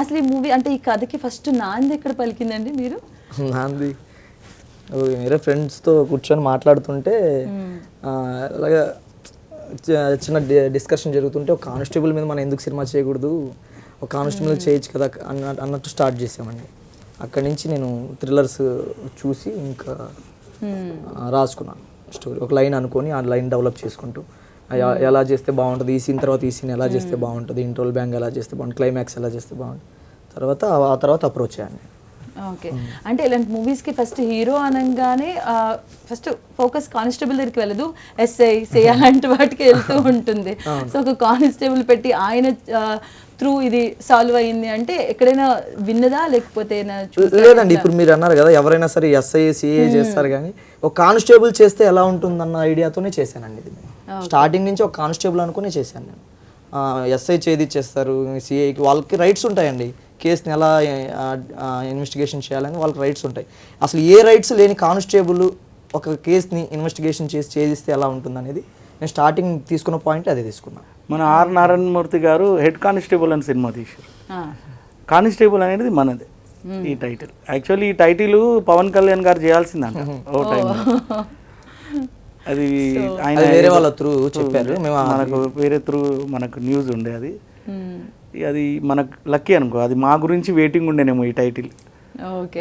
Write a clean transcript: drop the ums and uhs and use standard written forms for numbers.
అసలు ఈ మూవీ అంటే ఈ కథకి ఫస్ట్ నాంది ఎక్కడ పలికిందండి మీరు? నాంది వేరే ఫ్రెండ్స్తో కూర్చొని మాట్లాడుతుంటే అలాగా చిన్న డిస్కషన్ జరుగుతుంటే ఒక కానిస్టేబుల్ మీద మనం ఎందుకు సినిమా చేయకూడదు, ఒక కానిస్టేబుల్ చేయొచ్చు కదా అన్నట్టు స్టార్ట్ చేసామండి. అక్కడి నుంచి నేను థ్రిల్లర్స్ చూసి ఇంకా రాసుకున్నాను స్టోరీ, ఒక లైన్ అనుకొని ఆ లైన్ డెవలప్ చేసుకుంటూ ఎలా చేస్తే బాగుంటుంది, ఈ సీన్ తర్వాత ఈ సీన్ ఎలా చేస్తే బాగుంటుంది, ఇంట్రోల్ బ్యాంగ్ ఎలా చేస్తే బాగుంటుంది, క్లైమాక్స్ ఎలా చేస్తే బాగుంటుంది, ఆ తర్వాత అప్రోచ్ అయ్యాను. ఓకే, అంటే ఇలాంటి మూవీస్కి ఫస్ట్ హీరో అనగానే ఫస్ట్ ఫోకస్ కానిస్టేబుల్ దగ్గరికి వెళ్ళదు, ఎస్ఐ అలాంటి వాటికి వెళ్తూ ఉంటుంది. సో ఒక కానిస్టేబుల్ పెట్టి ఆయన త్రూ ఇది సాల్వ్ అయ్యింది అంటే ఎక్కడైనా విన్నదా లేకపోతే లేదండి. ఇప్పుడు మీరు అన్నారు కదా ఎవరైనా సరే ఎస్ఐ సిఐ చేస్తారు, కానీ ఒక కానిస్టేబుల్ చేస్తే ఎలా ఉంటుందన్న ఐడియాతోనే చేశానండి ఇది. స్టార్టింగ్ నుంచి ఒక కానిస్టేబుల్ అనుకునే చేశాను నేను. ఎస్ఐ చేస్తారు, సిఐకి వాళ్ళకి రైట్స్ ఉంటాయండి, కేసుని ఎలా ఇన్వెస్టిగేషన్ చేయాలని వాళ్ళకి రైట్స్ ఉంటాయి. అసలు ఏ రైట్స్ లేని కానిస్టేబుల్ ఒక కేసుని ఇన్వెస్టిగేషన్ చేసి ఛేదిస్తే ఎలా ఉంటుంది అనేది నేను స్టార్టింగ్ తీసుకున్న పాయింట్ అదే తీసుకున్నాను. మన ఆర్ నారాయణమూర్తి గారు హెడ్ కానిస్టేబుల్ అని సినిమా తీశారు. కానిస్టేబుల్ అనేది మనదే ఈ టైటిల్. యాక్చువల్లీ ఈ టైటిల్ పవన్ కళ్యాణ్ గారు చేయాల్సిందంట ఓ టైం. అది ఆయన వేరే వాళ్ళ త్రూ చెప్పారు, మనకు వేరే త్రూ మనకు న్యూస్ ఉండే అది. అది మనకు లక్కీ అనుకో, అది మా గురించి వెయిటింగ్ ఉండేనేమో ఈ టైటిల్. ఓకే,